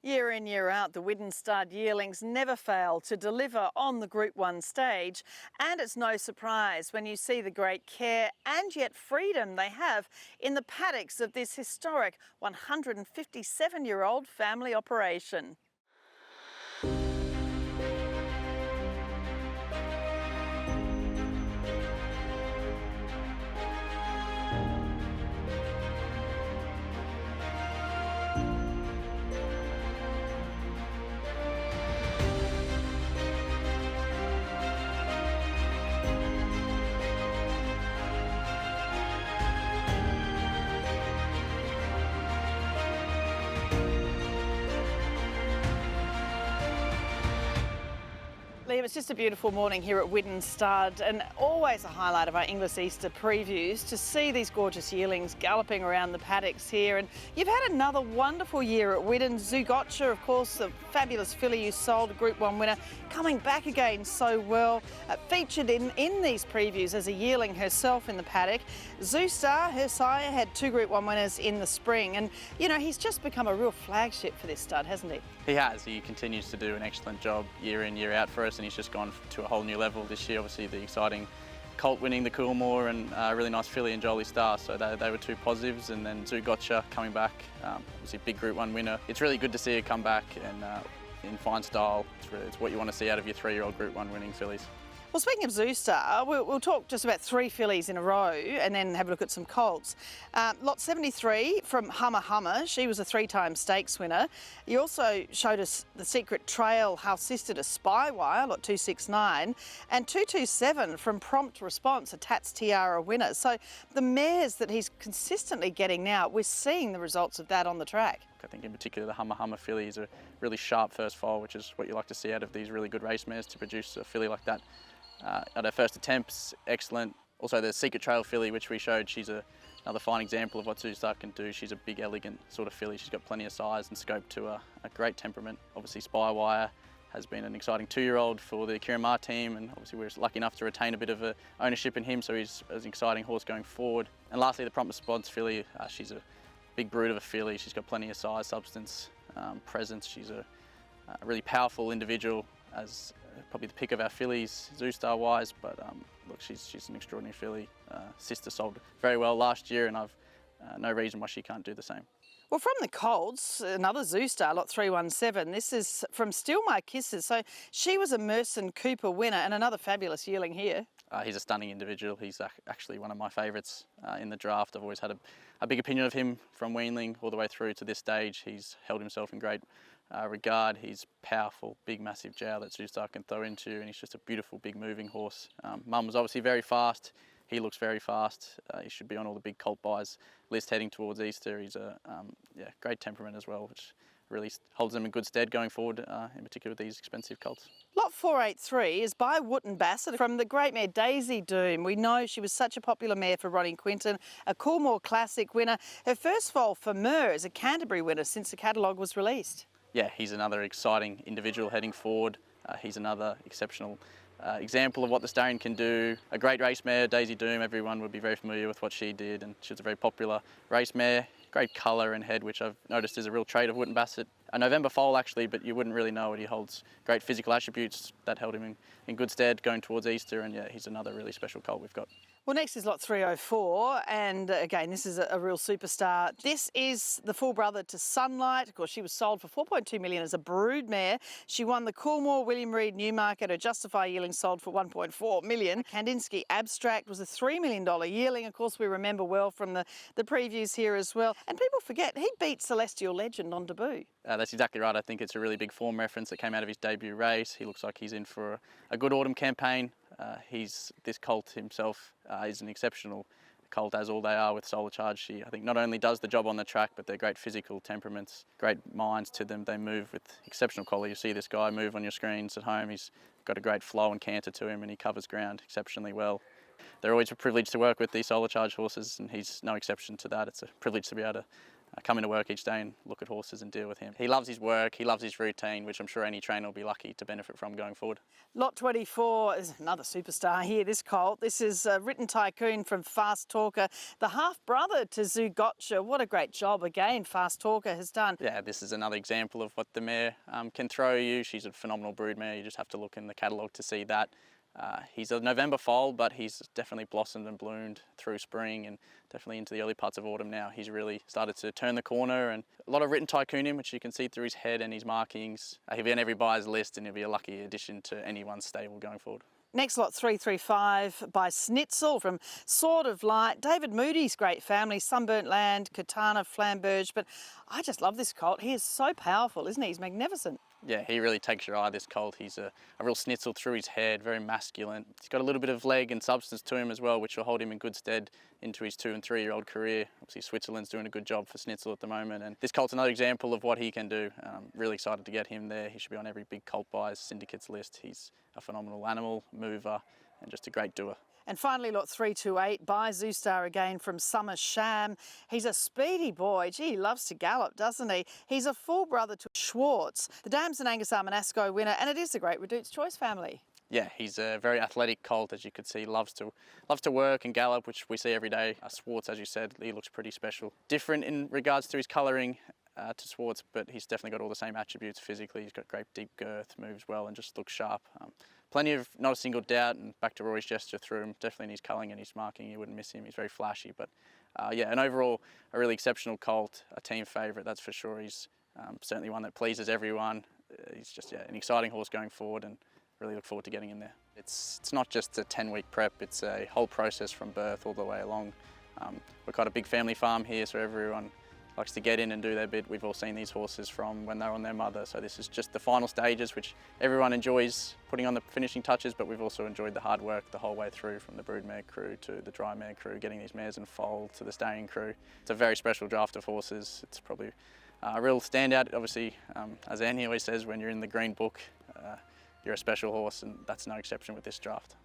Year in, year out, the Widden Stud yearlings never fail to deliver on the Group 1 stage, and it's no surprise when you see the great care and yet freedom they have in the paddocks of this historic 157-year-old family operation. Liam, it's just a beautiful morning here at Widden Stud, and always a highlight of our Inglis Easter previews to see these gorgeous yearlings galloping around the paddocks here. And you've had another wonderful year at Widden. Zougotcha, of course, the fabulous filly you sold, a Group 1 winner, coming back again so well. Featured in these previews as a yearling herself in the paddock. Zougotcha, her sire, had 2 Group 1 winners in the spring, and you know, he's just become a real flagship for this stud, hasn't he? He has. He continues to do an excellent job year in, year out for us, and he's just gone to a whole new level this year. Obviously the exciting Colt winning the Coolmore, and a really nice filly and Jolly Star, so they were 2 positives. And then Zougotcha coming back, obviously big Group 1 winner. It's really good to see her come back and in fine style. It's what you want to see out of your 3-year-old Group 1 winning fillies. Well, speaking of Zougotcha, we'll talk just about 3 fillies in a row and then have a look at some colts. Lot 73 from Hummer. She was a 3-time stakes winner. You also showed us the Secret Trail, half sister to Spywire, lot 269, and 227 from Prompt Response, a Tats Tiara winner. So the mares that he's consistently getting now, we're seeing the results of that on the track. I think in particular the Hummer filly is a really sharp first foal, which is what you like to see out of these really good race mares, to produce a filly like that. At her first attempts, excellent. Also the Secret Trail filly, which we showed, she's another fine example of what Zougotcha can do. She's a big, elegant sort of filly. She's got plenty of size and scope to her, a great temperament. Obviously Spywire has been an exciting 2-year-old for the Mare team, and obviously we're lucky enough to retain a bit of ownership in him, so he's an exciting horse going forward. And lastly the Prompt Response filly, she's a big brute of a filly. She's got plenty of size, substance, presence. She's a really powerful individual, as probably the pick of our fillies, Zougotcha wise, but look, she's an extraordinary filly. Sister sold very well last year, and I've no reason why she can't do the same. Well, from the Colts, another Zougotcha, lot 317. This is from Still My Kisses. So she was a Merson Cooper winner and another fabulous yearling here. He's a stunning individual. He's actually one of my favourites in the draft. I've always had a big opinion of him from weanling all the way through to this stage. He's held himself in great regard. He's powerful, big, massive jowl that Zougotcha can throw into, and he's just a beautiful, big moving horse. Mum was obviously very fast. He looks very fast. He should be on all the big Colt buys list heading towards Easter. He's a great temperament as well, which really holds them in good stead going forward, in particular with these expensive colts. Lot 483 is by Wootton Bassett from the great mare Daisy Doom. We know she was such a popular mare for Ronnie Quinton, a Coolmore Classic winner. Her first foal for Mare is a Canterbury winner since the catalogue was released. Yeah, he's another exciting individual heading forward. He's another exceptional example of what the Stallion can do. A great race mare, Daisy Doom, everyone would be very familiar with what she did, and she was a very popular race mare. Great colour and head, which I've noticed is a real trait of Wootton Bassett. A November foal actually, but you wouldn't really know it. He holds great physical attributes that held him in good stead going towards Easter, and yeah, he's another really special colt we've got. Well, next is lot 304, and again, this is a real superstar. This is the full brother to Sunlight. Of course, she was sold for $4.2 million as a brood mare. She won the Coolmore William Reid Newmarket. Her Justify yearling sold for $1.4 million. Kandinsky Abstract was a $3 million yearling. Of course, we remember well from the previews here as well. And people forget, he beat Celestial Legend on debut. That's exactly right. I think it's a really big form reference that came out of his debut race. He looks like he's in for a good autumn campaign. This colt himself is an exceptional colt, as all they are with Solar Charge. She, I think, not only does the job on the track, but they're great physical temperaments, great minds to them. They move with exceptional quality. You see this guy move on your screens at home. He's got a great flow and canter to him, and he covers ground exceptionally well. They're always a privilege to work with these Solar Charge horses, and he's no exception to that. It's a privilege to be able to come into work each day and look at horses and deal with him. He loves his work, he loves his routine, which I'm sure any trainer will be lucky to benefit from going forward. Lot 24 is another superstar here, this colt. This is Written Tycoon from Fast Talker, the half-brother to Zougotcha. What a great job again Fast Talker has done. Yeah, this is another example of what the mare can throw you. She's a phenomenal brood mare. You just have to look in the catalogue to see that. He's a November foal, but he's definitely blossomed and bloomed through spring and definitely into the early parts of autumn now. He's really started to turn the corner, and a lot of Written Tycoon in, which you can see through his head and his markings. He'll be on every buyer's list, and he'll be a lucky addition to anyone's stable going forward. Next lot 335 by Snitzel from Sword of Light. David Moody's great family, Sunburnt Land, Katana, Flamberge. But I just love this colt. He is so powerful, isn't he? He's magnificent. Yeah, he really takes your eye, this colt. He's a real snitzel through his head, very masculine. He's got a little bit of leg and substance to him as well, which will hold him in good stead into his 2- and 3-year-old career. Obviously, Switzerland's doing a good job for Snitzel at the moment, and this colt's another example of what he can do. Really excited to get him there. He should be on every big colt buyers syndicates list. He's a phenomenal animal, mover, and just a great doer. And finally, lot 328 by Zoustar again from Summer Sham. He's a speedy boy. Gee, he loves to gallop, doesn't he? He's a full brother to Schwartz, the Damson Angus Armanasco winner, and it is a great Reduced Choice family. Yeah, he's a very athletic colt, as you could see. Loves to work and gallop, which we see every day. Schwartz, as you said, he looks pretty special. Different in regards to his colouring to Schwartz, but he's definitely got all the same attributes physically. He's got great deep girth, moves well, and just looks sharp. Plenty of not a single doubt, and back to Rory's gesture through him, definitely in his culling and his marking, you wouldn't miss him. He's very flashy, but yeah, and overall a really exceptional colt, a team favourite, that's for sure. He's certainly one that pleases everyone. He's just an exciting horse going forward, and really look forward to getting him there. It's not just a 10-week prep, it's a whole process from birth all the way along. We've got a big family farm here, so everyone likes to get in and do their bit. We've all seen these horses from when they're on their mother, so this is just the final stages, which everyone enjoys putting on the finishing touches, but we've also enjoyed the hard work the whole way through, from the broodmare crew to the dry mare crew, getting these mares in foal to the stallion crew. It's a very special draft of horses. It's probably a real standout. Obviously, as Annie always says, when you're in the green book, you're a special horse, and that's no exception with this draft.